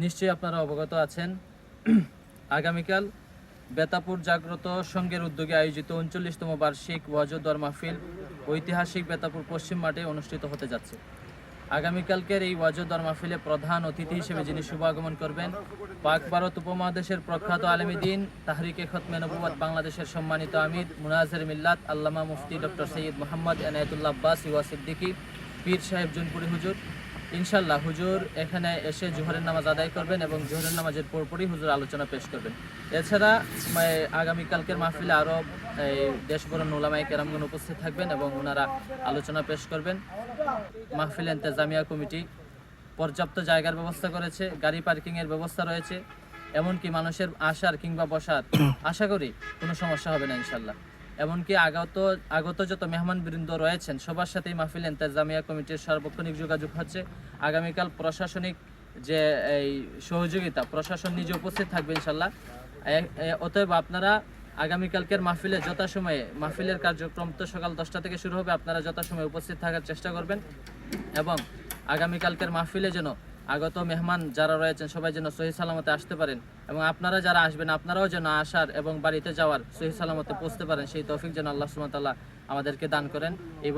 নিশ্চয়ই আপনারা অবগত আছেন, আগামীকাল বেতাপুর জাগ্রত সংঘের উদ্যোগে আয়োজিত ৩৯তম বার্ষিক ওয়াজ ও দোয়া মাহফিল ঐতিহাসিক বেতাপুর পশ্চিম মাঠে অনুষ্ঠিত হতে যাচ্ছে। আগামীকালকের এই ওয়াজ ও দোয়া মাহফিলে প্রধান অতিথি হিসেবে যিনি শুভ আগমন করবেন, পাক ভারত উপমহাদেশের প্রখ্যাত আলেমী দ্বীন, তাহরিকে খতমে নবুয়ত বাংলাদেশের সম্মানিত আমির, মুনাজের মিল্লাত, আল্লামা মুফতি ডক্টর সৈয়দ মোহাম্মদ এনায়েতুল্লাহ আব্বাস ইওয়া সিদ্দিকী পীর সাহেব জুনপুরি হুজুর। ইনশাল্লাহ হুজুর এখানে এসে জোহরের নামাজ আদায় করবেন এবং জোহরের নামাজের পরপরই হুজুর আলোচনা পেশ করবেন। এছাড়া আগামীকালকের মাহফিলে আরও দেশবরণ উলামায়ে কেরামগণ উপস্থিত থাকবেন এবং ওনারা আলোচনা পেশ করবেন। মাহফিল ইন্তেজামিয়া কমিটি পর্যাপ্ত জায়গার ব্যবস্থা করেছে, গাড়ি পার্কিংয়ের ব্যবস্থা রয়েছে, এমনকি মানুষের আসার কিংবা বসার আশা করি কোনো সমস্যা হবে না ইনশাল্লাহ। এমনকি আগত যত মেহমানবৃন্দ রয়েছেন সবার সাথেই মাহফিল ইন্তেজামিয়া কমিটির সার্বক্ষণিক যোগাযোগ হচ্ছে। আগামীকাল প্রশাসনিক যে এই সহযোগিতা, প্রশাসন নিজে উপস্থিত থাকবে ইনশাল্লাহ। অতএব আপনারা আগামীকালকের মাহফিলে যথাসময়ে, মাহফিলের কার্যক্রম তো সকাল 10টা থেকে শুরু হবে, আপনারা যথাসময়ে উপস্থিত থাকার চেষ্টা করবেন এবং আগামীকালকের মাহফিলে যেন আগত মেহমান যারা রয়েছেন সবাই যেন সহি সালামতে আসতে পারেন এবং আপনারা যারা আসবেন আপনারাও যেন আসার এবং বাড়িতে যাওয়ার সহি সালামতে পৌঁছতে পারেন, সেই তৌফিক যেন আল্লাহ সুবহানাহু ওয়া তাআলা আমাদেরকে দান করেন। এই